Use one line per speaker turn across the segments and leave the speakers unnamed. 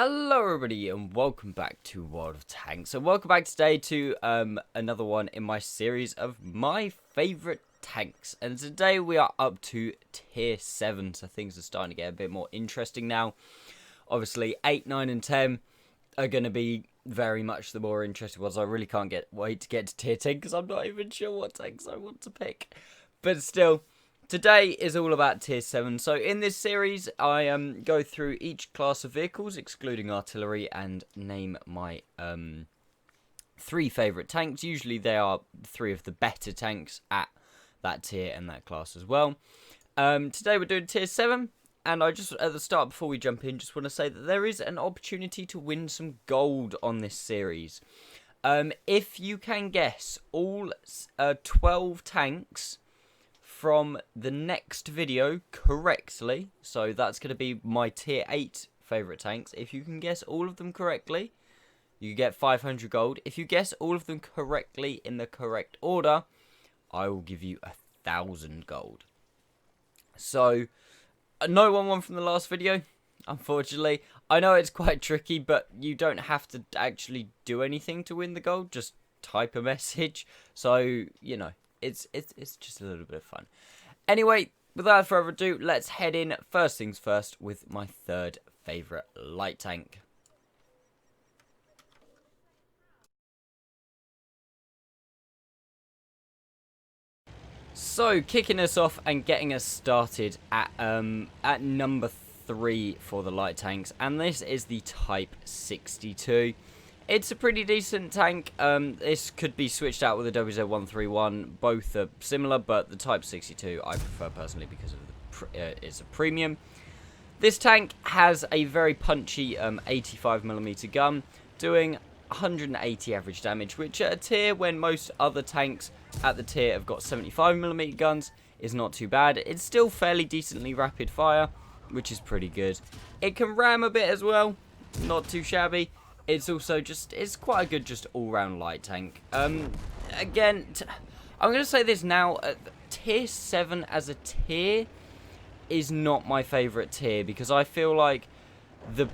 Hello everybody and welcome back to World of Tanks. So welcome back today to another one in my series of my favourite tanks. And today we are up to tier 7, so things are starting to get a bit more interesting now. Obviously 8, 9 and 10 are going to be very much the more interesting ones. I really can't wait to get to tier 10 because I'm not even sure what tanks I want to pick. But still, today is all about tier 7. So in this series, I go through each class of vehicles, excluding artillery, and name my 3 favourite tanks. Usually they are 3 of the better tanks at that tier and that class as well. Today we're doing tier 7. And I just, at the start, before we jump in, just want to say that there is an opportunity to win some gold on this series. If you can guess all 12 tanks from the next video correctly, so that's going to be my tier 8 favourite tanks. If you can guess all of them correctly, you get 500 gold. If you guess all of them correctly in the correct order, I will give you 1,000 gold. So no one won from the last video, unfortunately. I know it's quite tricky, but you don't have to actually do anything to win the gold. Just type a message. So, you know, it's just a little bit of fun. Anyway, without further ado, let's head in first things first with my 3rd favourite light tank. So, kicking us off and getting us started at number 3 for the light tanks, and this is the Type 62. It's a pretty decent tank. This could be switched out with a WZ-131. Both are similar, but the Type 62 I prefer personally because of it's a premium. This tank has a very punchy 85mm gun, doing 180 average damage, which at a tier when most other tanks at the tier have got 75mm guns is not too bad. It's still fairly decently rapid fire, which is pretty good. It can ram a bit as well, not too shabby. It's also it's quite a good just all-round light tank. Again, I'm going to say this now, tier 7 as a tier is not my favourite tier, because I feel like the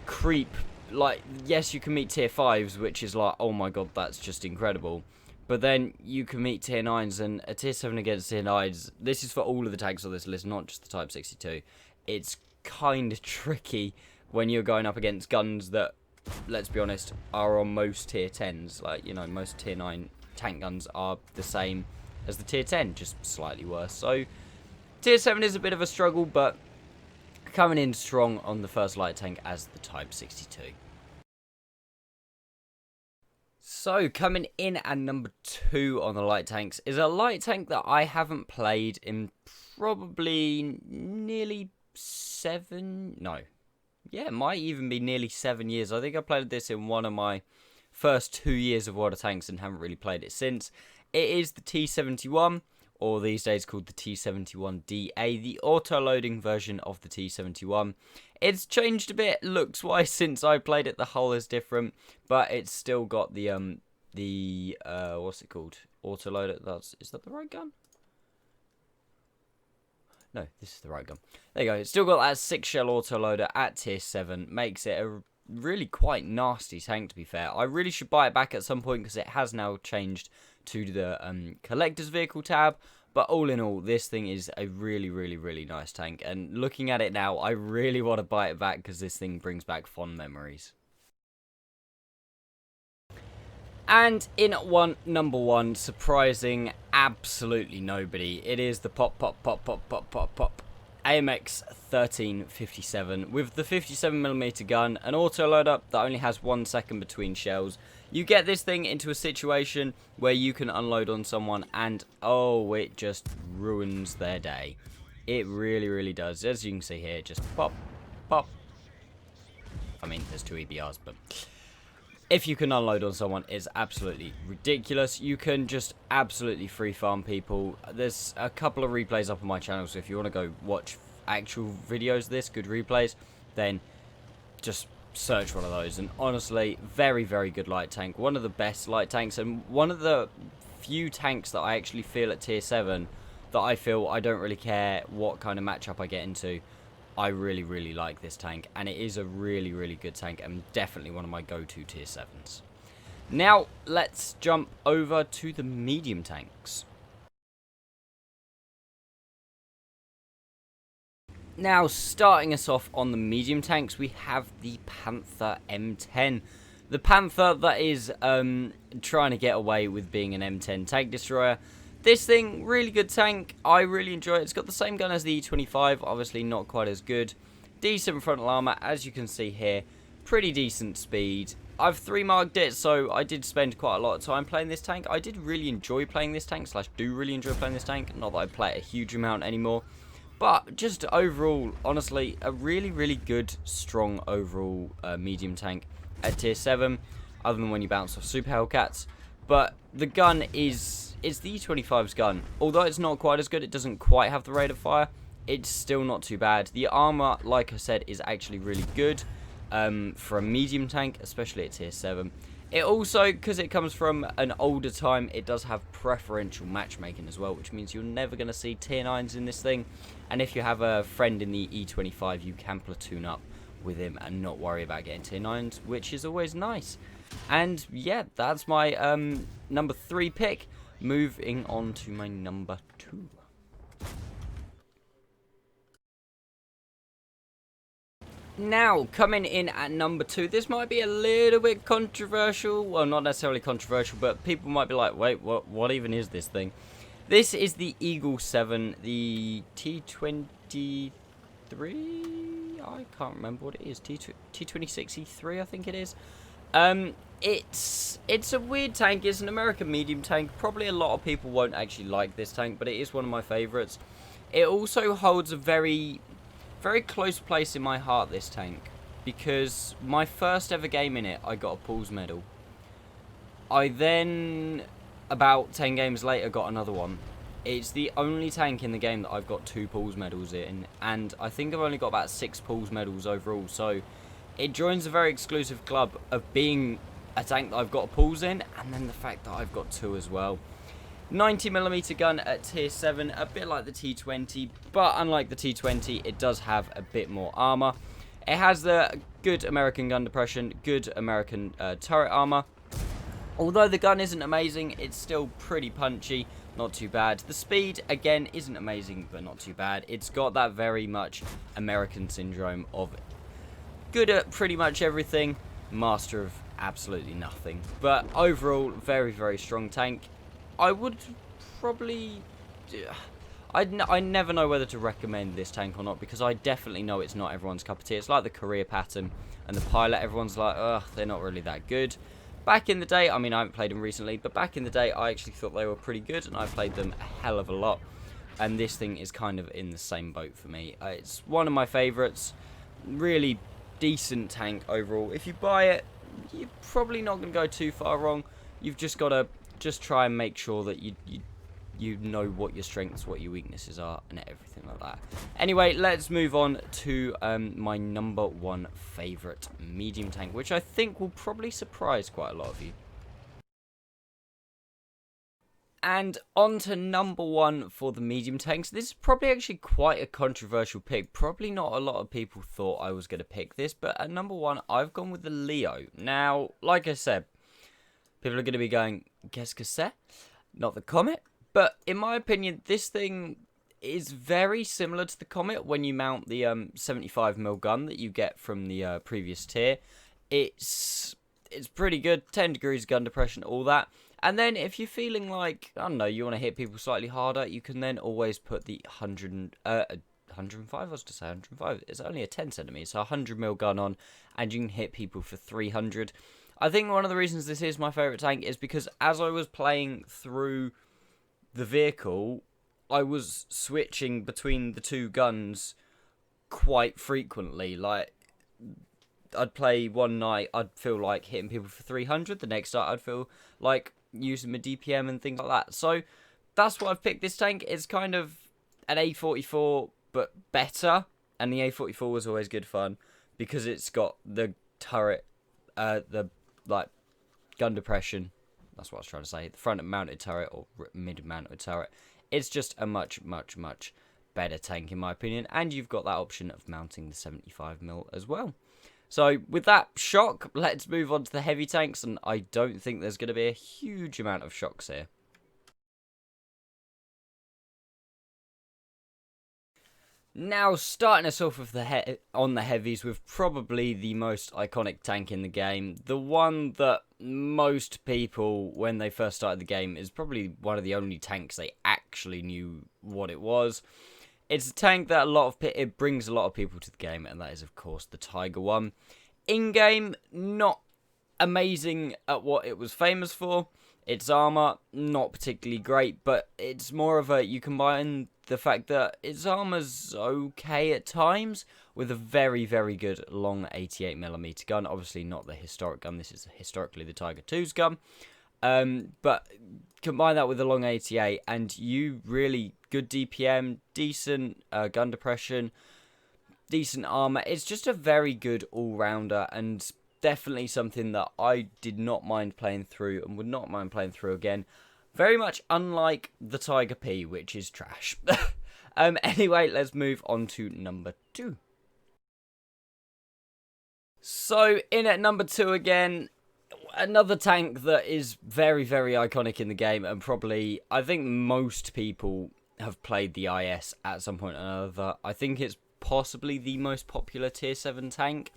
creep, like, yes, you can meet tier 5s, which is like, oh my god, that's just incredible. But then you can meet tier 9s, and a tier 7 against tier 9s, this is for all of the tanks on this list, not just the Type 62. It's kind of tricky when you're going up against guns that, let's be honest, are on most tier 10s. Like, you know, most tier 9 tank guns are the same as the tier 10, just slightly worse. So, tier 7 is a bit of a struggle, but coming in strong on the first light tank as the Type 62. So, coming in at number 2 on the light tanks is a light tank that I haven't played in probably nearly 7... No. Yeah, it might even be nearly 7 years. I think I played this in one of my first 2 years of World of Tanks and haven't really played it since. It is the T71, or these days called the T71DA, the auto-loading version of the T71. It's changed a bit looks-wise since I played it. The hull is different, but it's still got the what's it called? Auto-loader. Is that the right gun? No, this is the right gun. There you go. It's still got that 6-shell autoloader at tier 7. Makes it a really quite nasty tank, to be fair. I really should buy it back at some point because it has now changed to the collector's vehicle tab. But all in all, this thing is a really, really, really nice tank. And looking at it now, I really want to buy it back because this thing brings back fond memories. And in number 1, surprising absolutely nobody, it is the pop AMX 1357 with the 57mm gun, an autoloader that only has 1 second between shells. You get this thing into a situation where you can unload on someone and, oh, it just ruins their day. It really, really does. As you can see here, just pop, pop. I mean, there's 2 EBRs, but if you can unload on someone, it's absolutely ridiculous. You can just absolutely free farm people. There's a couple of replays up on my channel, so if you want to go watch actual videos of this, good replays, then just search one of those. And honestly, very, very good light tank. One of the best light tanks, and one of the few tanks that I actually feel at tier 7 that I feel I don't really care what kind of matchup I get into. I really, really like this tank, and it is a really, really good tank, and definitely one of my go-to tier 7s. Now, let's jump over to the medium tanks. Now, starting us off on the medium tanks, we have the Panther M10. The Panther that is trying to get away with being an M10 tank destroyer. This thing, really good tank. I really enjoy it. It's got the same gun as the E25, obviously not quite as good. Decent frontal armor, as you can see here. Pretty decent speed. I've 3-marked it, so I did spend quite a lot of time playing this tank. I did really enjoy playing this tank, / do really enjoy playing this tank. Not that I play it a huge amount anymore. But just overall, honestly, a really, really good, strong overall medium tank at tier 7, other than when you bounce off Super Hellcats. But the gun it's the E25's gun. Although it's not quite as good, it doesn't quite have the rate of fire, it's still not too bad. The armor, like I said, is actually really good for a medium tank, especially at tier 7. It also, because it comes from an older time, it does have preferential matchmaking as well, which means you're never going to see tier 9s in this thing. And if you have a friend in the E25, you can platoon up with him and not worry about getting tier 9s, which is always nice. And yeah, that's my number 3 pick. Moving on to my number 2. Now, coming in at number 2, this might be a little bit controversial. Well, not necessarily controversial, but people might be like, wait, what even is this thing? This is the Eagle 7, the T23? I can't remember what it is. T26E3, I think it is. It's a weird tank. It's an American medium tank. Probably a lot of people won't actually like this tank, but it is one of my favorites. It also holds a very close place in my heart, this tank, because my first ever game in it, I got a Pools medal. I then, about 10 games later, got another one. It's the only tank in the game that I've got 2 Pools medals in, and I think I've only got about 6 Pools medals overall, so it joins a very exclusive club of being a tank that I've got Pools in, and then the fact that I've got 2 as well. 90mm gun at tier 7, a bit like the T20, but unlike the T20, it does have a bit more armor. It has the good American gun depression, good American turret armor. Although the gun isn't amazing, it's still pretty punchy, not too bad. The speed, again, isn't amazing, but not too bad. It's got that very much American syndrome of good at pretty much everything, master of absolutely nothing. But overall, very, very strong tank. I would probably... I never know whether to recommend this tank or not, because I definitely know it's not everyone's cup of tea. It's like the career pattern and the pilot. Everyone's like, ugh, they're not really that good. Back in the day, I mean, I haven't played them recently, but back in the day, I actually thought they were pretty good, and I played them a hell of a lot. And this thing is kind of in the same boat for me. It's one of my favorites. Really decent tank overall. If you buy it, you're probably not going to go too far wrong. You've just got to try and make sure that you know what your strengths, what your weaknesses are, and everything like that. Anyway, let's move on to my number 1 favorite medium tank, which I think will probably surprise quite a lot of you. And on to number 1 for the medium tanks. This is probably actually quite a controversial pick. Probably not a lot of people thought I was going to pick this, but at number 1, I've gone with the Leo. Now, like I said, people are going to be going, qu'est-ce que c'est? Not the Comet. But in my opinion, this thing is very similar to the Comet when you mount the 75mm gun that you get from the previous tier. It's pretty good, 10 degrees gun depression, all that. And then if you're feeling like, I don't know, you want to hit people slightly harder, you can then always put the 105, I was to say 105. It's only a 10cm, so 100mm gun on, and you can hit people for 300. I think one of the reasons this is my favourite tank is because as I was playing through the vehicle, I was switching between the 2 guns quite frequently. Like, I'd play one night, I'd feel like hitting people for 300. The next night, I'd feel like using my DPM and things like that. So, that's why I've picked this tank. It's kind of an A44, but better. And the A44 was always good fun because it's got the turret, the gun depression. That's what I was trying to say. The front mounted turret or mid mounted turret. It's just a much, much, much better tank in my opinion, and you've got that option of mounting the 75mm as well. So with that shock, let's move on to the heavy tanks, and I don't think there's going to be a huge amount of shocks here. Now, starting us off with on the heavies with probably the most iconic tank in the game, the one that most people, when they first started the game, is probably one of the only tanks they actually knew what it was. It's a tank that it brings a lot of people to the game, and that is, of course, the Tiger 1. In-game, not amazing at what it was famous for. Its armor, not particularly great, but it's more of you combine the fact that its armor's okay at times with a very, very good long 88mm gun. Obviously not the historic gun, this is historically the Tiger 2's gun. But combine that with a long 88 and you really good DPM, decent gun depression, decent armor. It's just a very good all-rounder, and definitely something that I did not mind playing through and would not mind playing through again. Very much unlike the Tiger P, which is trash. Anyway, let's move on to number 2. So, in at number 2 again, another tank that is very, very iconic in the game, and probably, I think most people have played the IS at some point or another. I think it's possibly the most popular tier 7 tank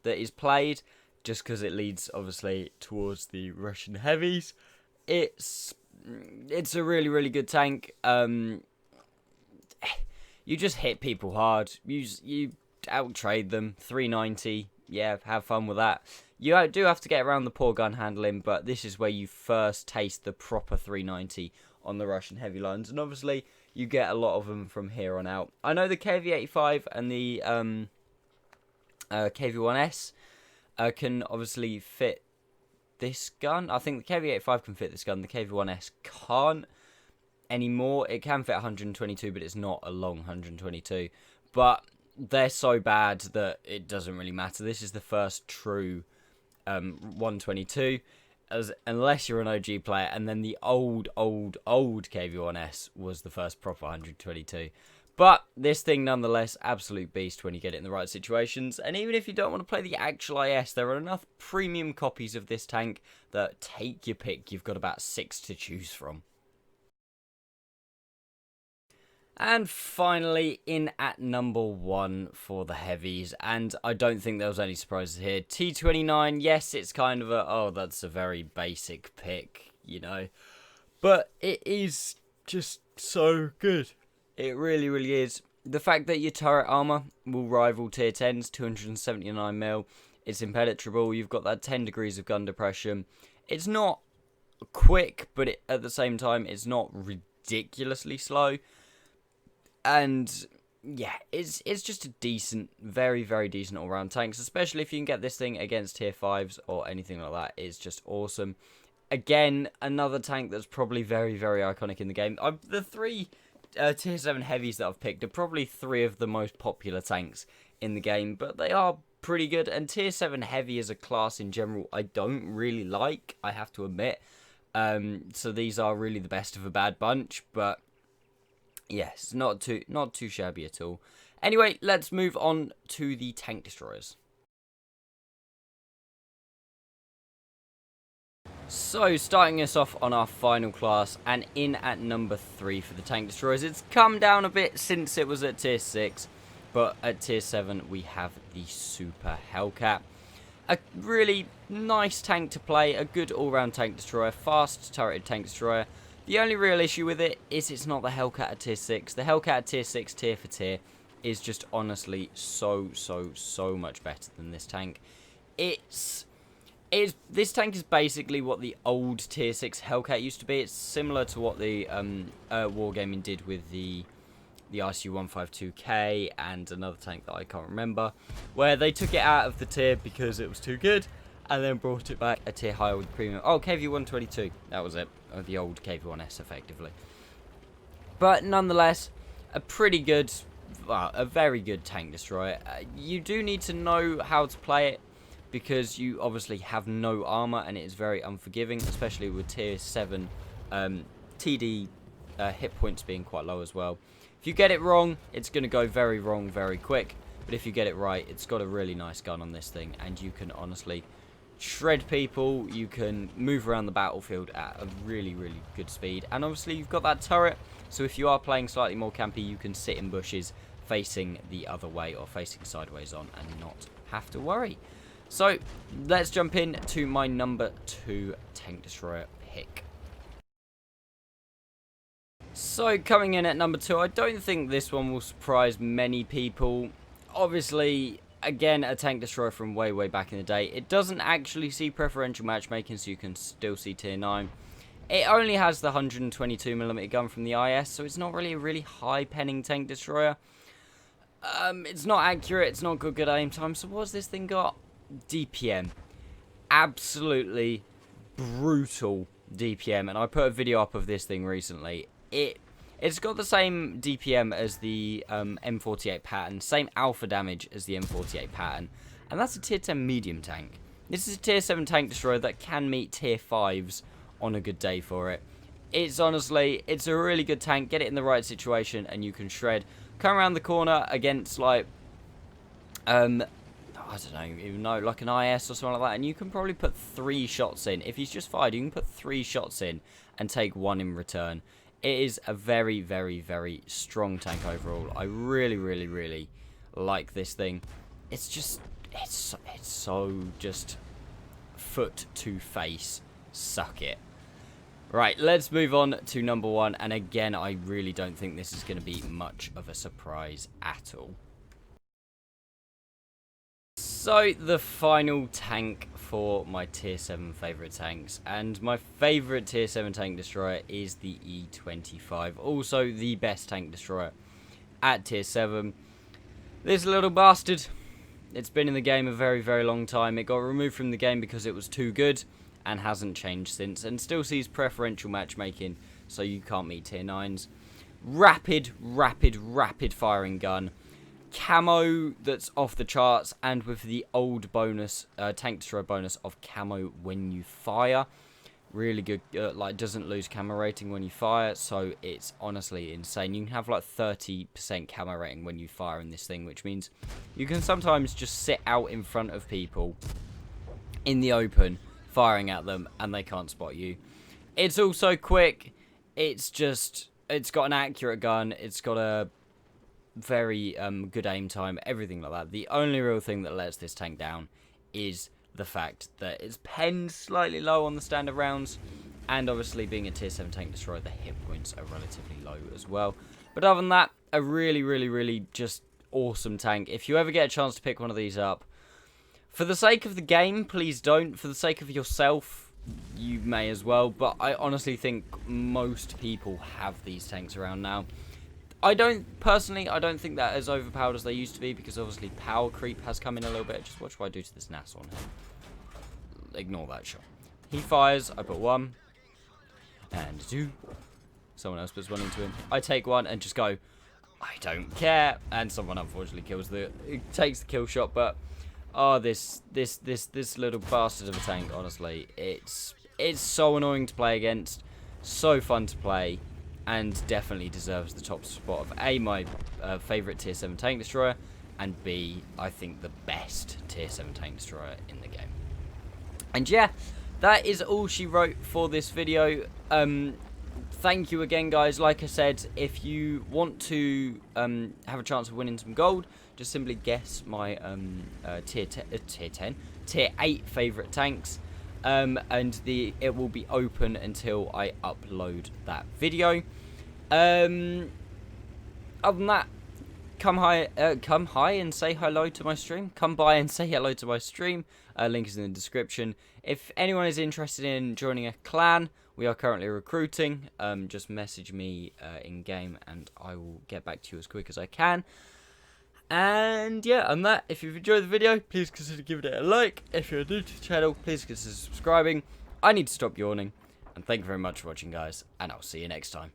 that is played, just because it leads, obviously, towards the Russian heavies. It's a really, really good tank. You just hit people hard. You out-trade them. 390. Yeah, have fun with that. You do have to get around the poor gun handling, but this is where you first taste the proper 390 on the Russian heavy lines. And obviously, you get a lot of them from here on out. I know the KV-85 and the KV-1S can obviously fit this gun. I think the KV-85 can fit this gun. The KV-1S can't anymore. It can fit 122, but it's not a long 122. But they're so bad that it doesn't really matter. This is the first true 122, unless you're an OG player. And then the old KV-1S was the first proper 122. But this thing, nonetheless, absolute beast when you get it in the right situations. And even if you don't want to play the actual IS, there are enough premium copies of this tank that take your pick. You've got about 6 to choose from. And finally, in at number 1 for the heavies, and I don't think there was any surprises here. T29, yes, it's kind of that's a very basic pick, you know. But it is just so good. It really, really is. The fact that your turret armor will rival tier 10's 279mm. It's impenetrable. You've got that 10 degrees of gun depression. It's not quick, but at the same time, it's not ridiculously slow. And yeah, it's just a decent, very, very decent all-round tanks. Especially if you can get this thing against tier 5s or anything like that. It's just awesome. Again, another tank that's probably very, very iconic in the game. The 3... tier 7 heavies that I've picked are probably 3 of the most popular tanks in the game, but they are pretty good. And tier 7 heavy as a class in general, I don't really like, I have to admit. So these are really the best of a bad bunch, but yes, not too shabby at all. Anyway, let's move on to the tank destroyers. So, starting us off on our final class, and in at number 3 for the tank destroyers. It's come down a bit since it was at tier 6, but at tier 7 we have the Super Hellcat. A really nice tank to play, a good all-round tank destroyer, fast turreted tank destroyer. The only real issue with it is it's not the Hellcat at tier 6. The Hellcat at tier 6, tier for tier, is just honestly so much better than this tank. This tank is basically what the old tier 6 Hellcat used to be. It's similar to what the Wargaming did with the ICU-152K and another tank that I can't remember, where they took it out of the tier because it was too good, and then brought it back a tier higher with premium. Oh, KV-122, that was it, the old KV-1S effectively. But nonetheless, a pretty good, a very good tank destroyer. You do need to know how to play it, because you obviously have no armor and it is very unforgiving, especially with tier 7 TD hit points being quite low as well. If you get it wrong, it's going to go very wrong very quick. But if you get it right, it's got a really nice gun on this thing. And you can honestly shred people. You can move around the battlefield at a really, really good speed. And obviously, you've got that turret. So if you are playing slightly more campy, you can sit in bushes facing the other way or facing sideways on and not have to worry. So let's jump in to my number 2 tank destroyer pick. So coming in at number 2, I don't think this one will surprise many people. Obviously, again, a tank destroyer from way, way back in the day. It doesn't actually see preferential matchmaking, so you can still see tier 9. It only has the 122mm gun from the IS, so it's not really a really high penning tank destroyer. It's not accurate, it's not good aim time, so what's this thing got? DPM. Absolutely brutal DPM, and I put a video up of this thing recently. It's got the same DPM as the M48 pattern, same alpha damage as the M48 pattern, and that's a tier 10 medium tank. This is a tier 7 tank destroyer that can meet tier 5s on a good day for it. It's honestly, it's a really good tank. Get it in the right situation and you can shred. Come around the corner against like, I don't know, like an IS or something like that, and you can probably put 3 shots in. If he's just fired, you can put 3 shots in and take 1 in return. It is a very, very, very strong tank overall. I really, really, really like this thing. It's just, it's so just foot to face. Suck it. Right, let's move on to number 1. And again, I really don't think this is going to be much of a surprise at all. So, the final tank for my tier 7 favourite tanks. And my favourite tier 7 tank destroyer is the E25. Also, the best tank destroyer at tier 7. This little bastard, it's been in the game a very, very long time. It got removed from the game because it was too good and hasn't changed since. And still sees preferential matchmaking, so you can't meet tier 9s. Rapid, rapid, rapid firing gun. Camo that's off the charts, and with the old bonus, tank destroyer bonus of camo when you fire. Really good, like doesn't lose camo rating when you fire, so it's honestly insane. You can have like 30% camo rating when you fire in this thing, which means you can sometimes just sit out in front of people in the open, firing at them, and they can't spot you. It's also quick. It's got an accurate gun. It's got a very good aim time, everything like that. The only real thing that lets this tank down is the fact that it's penned slightly low on the standard rounds, and obviously being a tier 7 tank destroyer, the hit points are relatively low as well. But other than that, a really, really, really just awesome tank. If you ever get a chance to pick one of these up, for the sake of the game, please don't. For the sake of yourself, you may as well, but I honestly think most people have these tanks around now. Personally, I don't think that as overpowered as they used to be, because obviously power creep has come in a little bit. Just watch what I do to this NAS on him. Ignore that shot. He fires, I put 1, and 2. Someone else puts 1 into him. I take 1 and just go, I don't care. And someone unfortunately takes the kill shot, but oh, this little bastard of a tank, honestly, it's so annoying to play against, so fun to play, and definitely deserves the top spot of A, my favourite tier 7 tank destroyer, and B, I think the best tier 7 tank destroyer in the game. And yeah, that is all she wrote for this video. Thank you again, guys. Like I said, if you want to have a chance of winning some gold, just simply guess my tier 8 favourite tanks. And it will be open until I upload that video. Other than that, come hi and say hello to my stream. Come by and say hello to my stream. Link is in the description. If anyone is interested in joining a clan, we are currently recruiting. Just message me in game and I will get back to you as quick as I can. And yeah, on that, if you've enjoyed the video, please consider giving it a like. If you're new to the channel, please consider subscribing. I need to stop yawning. And thank you very much for watching, guys, and I'll see you next time.